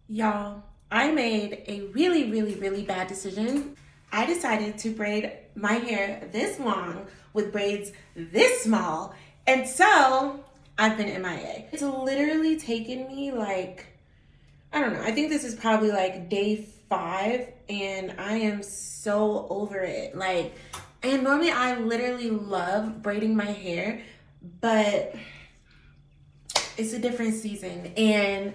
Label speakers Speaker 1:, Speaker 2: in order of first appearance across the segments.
Speaker 1: Y'all, I made a really bad decision. I decided to braid my hair this long with braids this small, and so I've been MIA. It's literally taken me I don't know, I think this is probably like day 5, and I am so over it. And normally I literally love braiding my hair, but it's a different season. And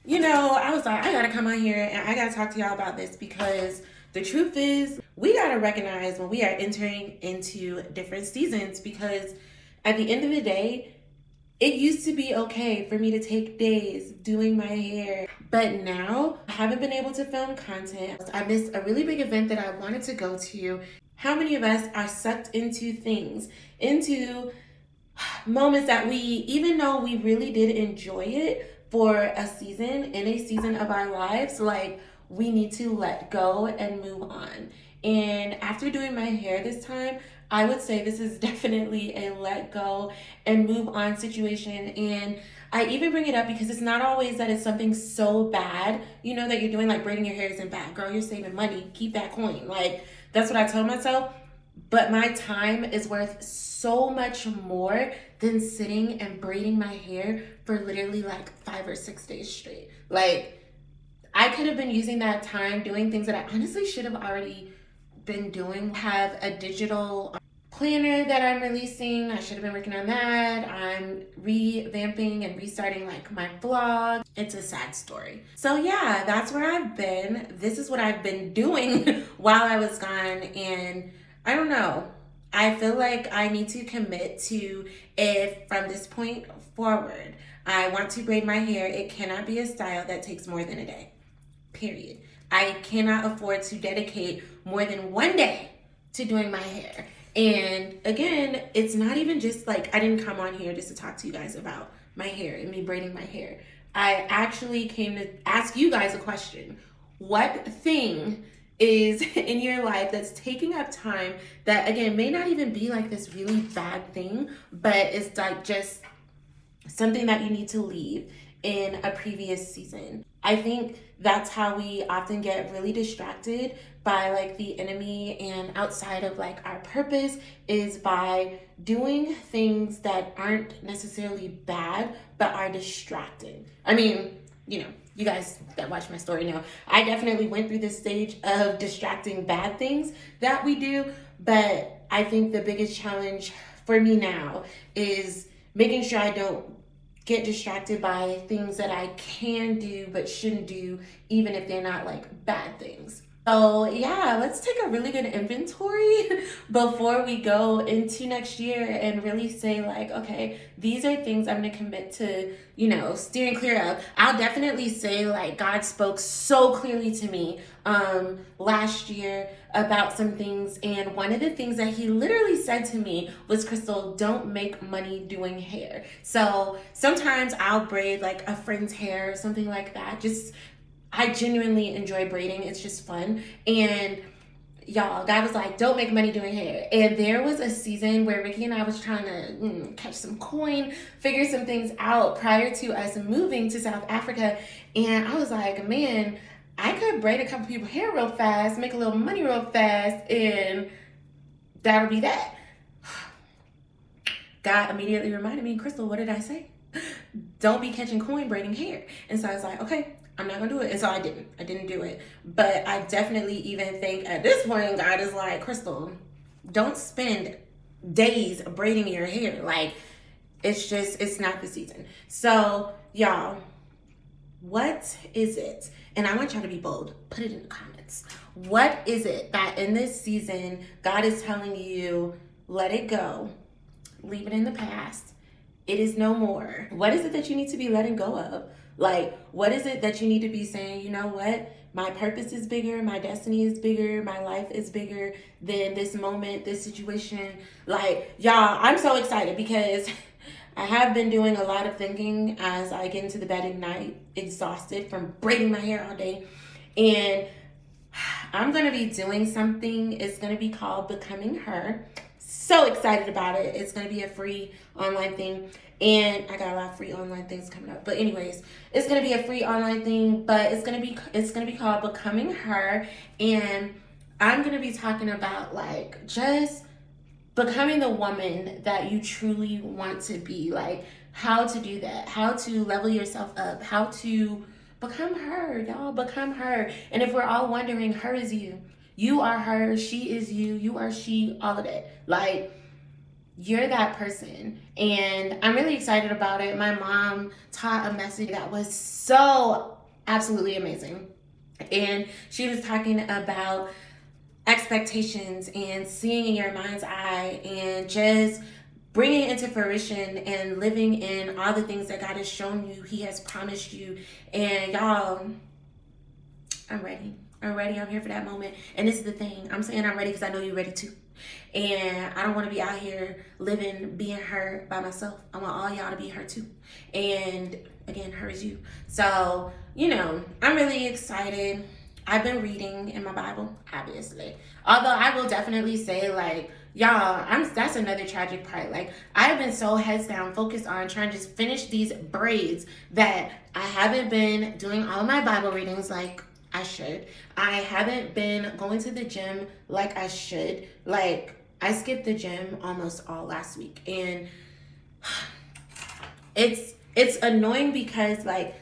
Speaker 1: I was like, I gotta come on here and I gotta talk to y'all about this because the truth is, we gotta recognize when we are entering into different seasons, because at the end of the day, it used to be okay for me to take days doing my hair, but now I haven't been able to film content. I missed a really big event that I wanted to go to. How many of us are sucked into things, into moments that we, even though we really did enjoy it for a season, in a season of our lives, we need to let go and move on. And after doing my hair this time, I would say this is definitely a let go and move on situation. And I even bring it up because it's not always that it's something so bad, that you're doing, like braiding your hair isn't bad. Girl, you're saving money. Keep that coin. That's what I told myself. But my time is worth so much more than sitting and braiding my hair for literally 5 or 6 days straight. I could have been using that time doing things that I honestly should have already been doing. Have a digital planner that I'm releasing. I should have been working on that. I'm revamping and restarting my vlog. It's a sad story. So yeah, that's where I've been. This is what I've been doing while I was gone, and I don't know. I feel like I need to commit to, if from this point forward, I want to braid my hair, it cannot be a style that takes more than a day. Period. I cannot afford to dedicate more than 1 day to doing my hair. And again, it's not even just I didn't come on here just to talk to you guys about my hair and me braiding my hair. I actually came to ask you guys a question. What thing is in your life that's taking up time that, again, may not even be this really bad thing, but it's just something that you need to leave in a previous season? I think that's how we often get really distracted by the enemy, and outside of our purpose, is by doing things that aren't necessarily bad but are distracting. I mean, you guys that watch my story know I definitely went through this stage of distracting bad things that we do, but I think the biggest challenge for me now is making sure I don't get distracted by things that I can do but shouldn't do, even if they're not bad things. So yeah, let's take a really good inventory before we go into next year and really say okay, these are things I'm gonna commit to, steering clear of. I'll definitely say God spoke so clearly to me last year about some things, and one of the things that he literally said to me was, Crystal, don't make money doing hair. So sometimes I'll braid a friend's hair or something like that. I genuinely enjoy braiding. It's just fun. And y'all, God was like, don't make money doing hair. And there was a season where Ricky and I was trying to catch some coin, figure some things out prior to us moving to South Africa. And I was like, man, I could braid a couple people's hair real fast, make a little money real fast, and that'll be that. God immediately reminded me, Crystal, what did I say? Don't be catching coin braiding hair. And so I was like, okay, I'm not gonna do it. And so I didn't do it. But I definitely even think at this point, God is like, Crystal, don't spend days braiding your hair. It's not the season. So y'all, what is it? And I want y'all to be bold. Put it in the comments. What is it that in this season, God is telling you, let it go, leave it in the past. It is no more. What is it that you need to be letting go of? What is it that you need to be saying, you know what? My purpose is bigger. My destiny is bigger. My life is bigger than this moment, this situation. Y'all, I'm so excited because I have been doing a lot of thinking as I get into the bed at night, exhausted from braiding my hair all day. And I'm going to be doing something. It's going to be called Becoming Her. So excited about it. It's going to be a free online thing. And I got a lot of free online things coming up. But anyways, it's gonna be a free online thing, but it's gonna be called Becoming Her. And I'm gonna be talking about like just becoming the woman that you truly want to be, like how to do that, how to level yourself up, how to become her, y'all, become her. And if we're all wondering, her is you. You are her, she is you, you are she, all of that. Like, you're that person. And I'm really excited about it. My mom taught a message that was so absolutely amazing. And she was talking about expectations and seeing in your mind's eye and just bringing it into fruition and living in all the things that God has shown you, He has promised you. And y'all, I'm ready. I'm here for that moment. And this is the thing. I'm saying I'm ready because I know you're ready too. And I don't want to be out here being her by myself. I want all y'all to be her too. And again, her is you. So, I'm really excited. I've been reading in my Bible, obviously. Although I will definitely say, like, y'all, that's another tragic part. Like, I've been so heads down, focused on trying to just finish these braids that I haven't been doing all my Bible readings like I should. I haven't been going to the gym like I should. Like, I skipped the gym almost all last week. And it's annoying because, like,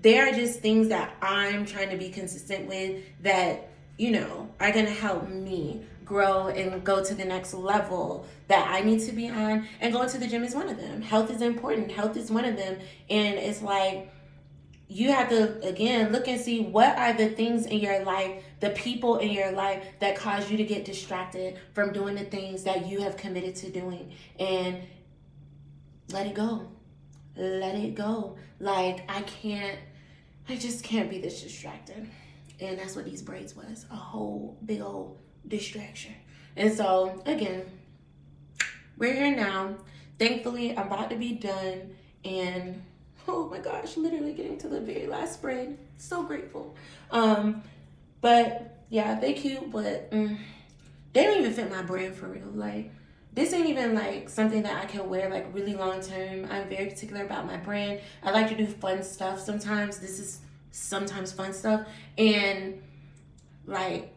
Speaker 1: there are just things that I'm trying to be consistent with that, are going to help me grow and go to the next level that I need to be on. And going to the gym is one of them. Health is important. Health is one of them. And it's like, you have to, again, look and see what are the things in your life, the people in your life that cause you to get distracted from doing the things that you have committed to doing. And let it go. Let it go. Like, I just can't be this distracted. And that's what these braids was, a whole big old distraction. And so, again, we're here now. Thankfully, I'm about to be done. And, oh my gosh, literally getting to the very last braid. So grateful. But, yeah, they cute, but they don't even fit my brand for real. Like, this ain't even like something that I can wear like really long term. I'm very particular about my brand. I like to do fun stuff sometimes. This is sometimes fun stuff. And like,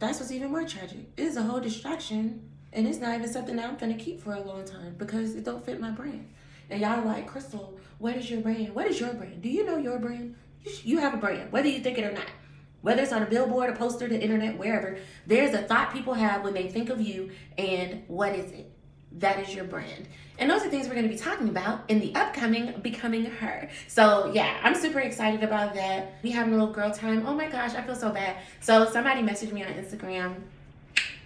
Speaker 1: that's what's even more tragic. It is a whole distraction. And it's not even something that I'm gonna keep for a long time because it don't fit my brand. And y'all are like, Crystal, what is your brand? What is your brand? Do you know your brand? You have a brand, whether you think it or not. Whether it's on a billboard, a poster, the internet, wherever, there's a thought people have when they think of you, and what is it? That is your brand. And those are things we're going to be talking about in the upcoming Becoming Her. So yeah, I'm super excited about that. We having a little girl time. Oh my gosh, I feel so bad. So somebody messaged me on Instagram.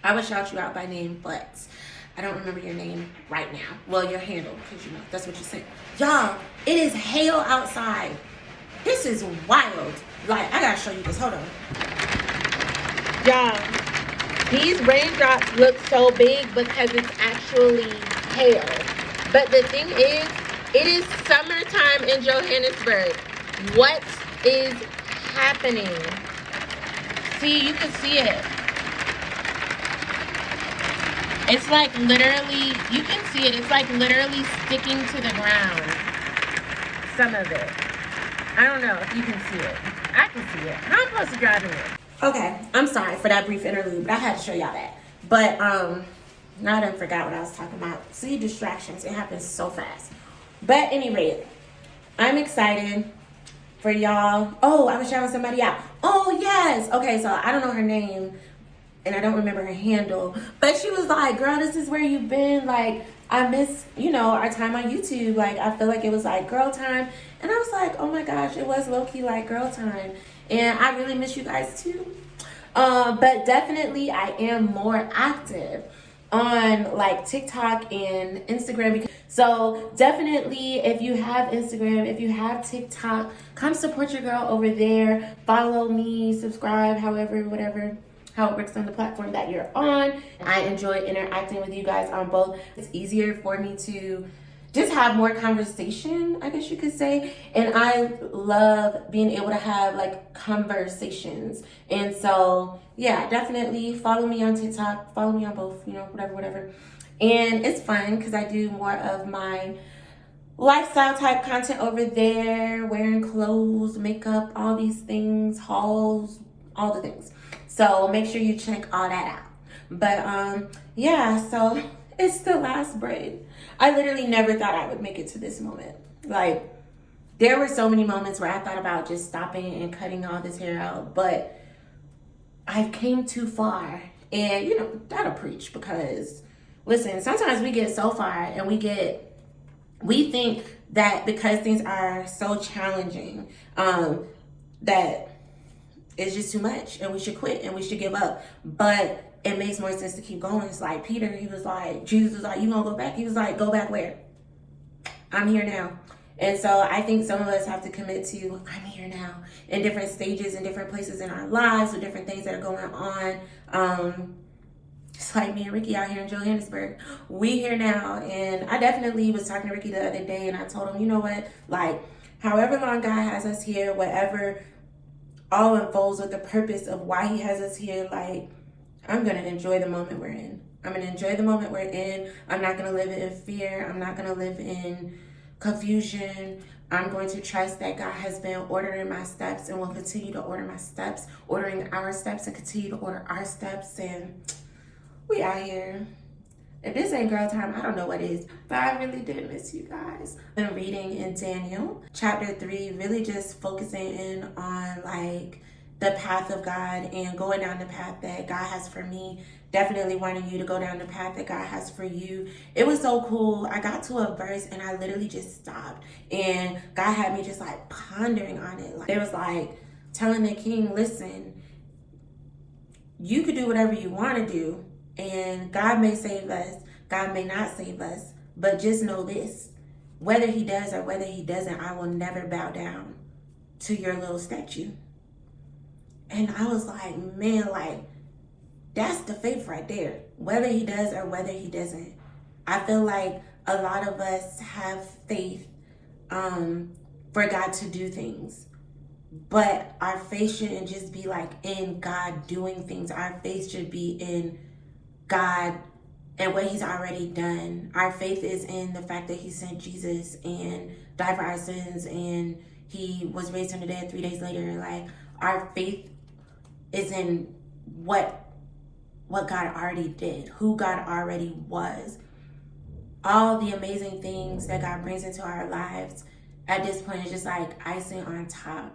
Speaker 1: I would shout you out by name, but I don't remember your name right now. Well, your handle, because that's what you said. Y'all, it is hail outside. This is wild. Like, I gotta show you this. Hold on. Y'all, these raindrops look so big because it's actually hail. But the thing is, it is summertime in Johannesburg. What is happening? See, you can see it. It's like literally, you can see it. It's like literally sticking to the ground. Some of it. I don't know if you can see it. I can see it. How am I supposed to drive in it? Okay, I'm sorry for that brief interlude, but I had to show y'all that. But now I done forgot what I was talking about. See, distractions, it happens so fast. But anyway, I'm excited for y'all. Oh, I was shouting somebody out. Oh yes. Okay, so I don't know her name and I don't remember her handle, but she was like, girl, this is where you've been. Like, I miss, our time on YouTube. Like, I feel like it was like girl time. And I was like, oh my gosh, it was low-key like girl time. And I really miss you guys too. But definitely I am more active on like TikTok and Instagram. So definitely if you have Instagram, if you have TikTok, come support your girl over there. Follow me, subscribe, however, whatever. How it works on the platform that you're on. I enjoy interacting with you guys on both. It's easier for me to just have more conversation, I guess you could say. And I love being able to have like conversations. And so, yeah, definitely follow me on TikTok, follow me on both, whatever. And it's fun because I do more of my lifestyle type content over there, wearing clothes, makeup, all these things, hauls, all the things. So make sure you check all that out. But yeah, so it's the last braid. I literally never thought I would make it to this moment. Like, there were so many moments where I thought about just stopping and cutting all this hair out, but I came too far. And you know, that'll preach, because listen, sometimes we get so far and we think that because things are so challenging, that it's just too much and we should quit and we should give up. But it makes more sense to keep going. It's like Peter, he was like, Jesus was like, you gonna go back? He was like, go back where? I'm here now. And so I think some of us have to commit to, I'm here now, in different stages and different places in our lives with different things that are going on. It's like me and Ricky out here in Johannesburg. We here now. And I definitely was talking to Ricky the other day, and I told him, you know what? Like, however long God has us here, whatever all unfolds with the purpose of why he has us here, like, I'm going to enjoy the moment we're in. I'm going to enjoy the moment we're in. I'm not going to live in fear. I'm not going to live in confusion. I'm going to trust that God has been ordering my steps and will continue to order my steps, ordering our steps and continue to order our steps. And we out here. If this ain't girl time, I don't know what is. But I really did miss you guys. I've been reading in Daniel chapter 3, really just focusing in on like the path of God and going down the path that God has for me. Definitely wanting you to go down the path that God has for you. It was so cool. I got to a verse and I literally just stopped. And God had me just like pondering on it. Like, it was like telling the king, listen, you could do whatever you want to do. And God may save us. God may not save us. But just know this. Whether he does or whether he doesn't, I will never bow down to your little statue. And I was like, man, like, that's the faith right there. Whether he does or whether he doesn't. I feel like a lot of us have faith for God to do things. But our faith shouldn't just be like in God doing things. Our faith should be in God and what he's already done. Our faith is in the fact that he sent Jesus and died for our sins and he was raised from the dead 3 days later. Like, our faith is in what God already did, who God already was. All the amazing things that God brings into our lives at this point is just like icing on top.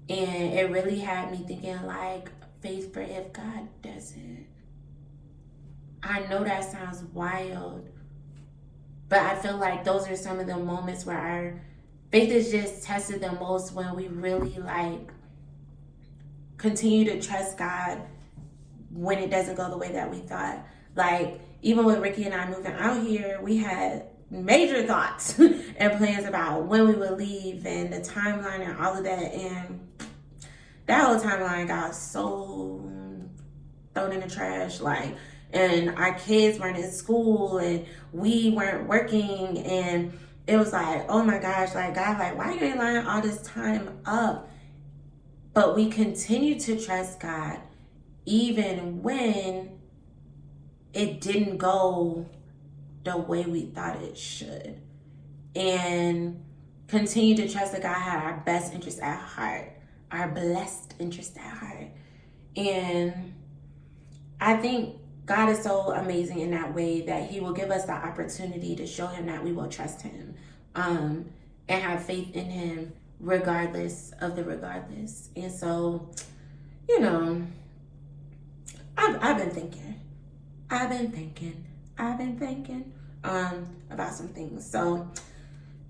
Speaker 1: And it really had me thinking like, faith for if God does it. I know that sounds wild, but I feel like those are some of the moments where our faith is just tested the most, when we really like continue to trust God when it doesn't go the way that we thought. Like, even with Ricky and I moving out here, we had major thoughts and plans about when we would leave and the timeline and all of that. And that whole timeline got so thrown in the trash. Like, and our kids weren't in school and we weren't working. And it was like, oh my gosh, like, God, like, why you ain't lining all this time up? But we continue to trust God even when it didn't go the way we thought it should. And continue to trust that God had our best interest at heart, our blessed interest at heart. And I think God is so amazing in that way that he will give us the opportunity to show him that we will trust him and have faith in him regardless of the regardless. And so, you know, I've been thinking about some things. So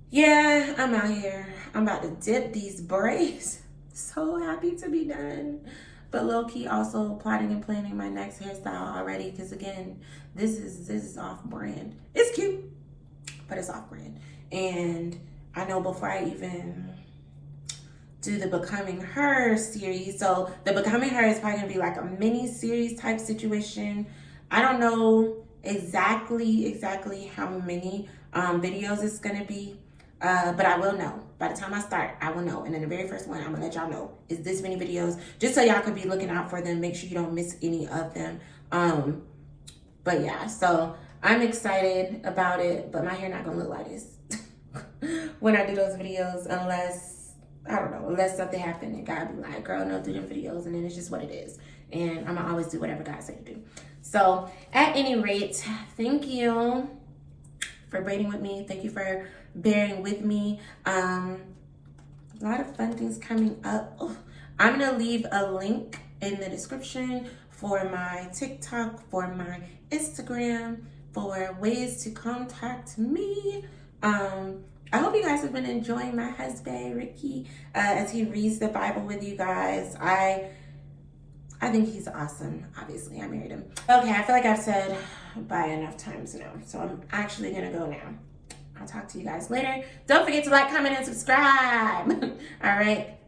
Speaker 1: yeah, I'm out here. I'm about to dip these braids. So happy to be done. But low-key also plotting and planning my next hairstyle already, because again, this is off-brand. It's cute, but it's off-brand. And I know before I even do the Becoming Her series, so the Becoming Her is probably gonna be like a mini series type situation. I don't know exactly how many videos it's gonna be, but I will know. By the time I start, I will know. And then the very first one, I'm gonna let y'all know is this many videos, just so y'all could be looking out for them. Make sure you don't miss any of them. But yeah, so I'm excited about it, but my hair not gonna look like this. when I do those videos unless, I don't know, unless something happened and God be like, girl, no, do them videos, and then it's just what it is. And I'm gonna always do whatever God said to do. So at any rate, thank you for braiding with me. Thank you for bearing with me. A lot of fun things coming up. Oh, I'm gonna leave a link in the description for my TikTok, for my Instagram, for ways to contact me. I hope you guys have been enjoying my husband, Ricky, as he reads the Bible with you guys. I think he's awesome. Obviously, I married him. Okay, I feel like I've said bye enough times now, so I'm actually gonna go now. I'll talk to you guys later. Don't forget to like, comment, and subscribe. All right.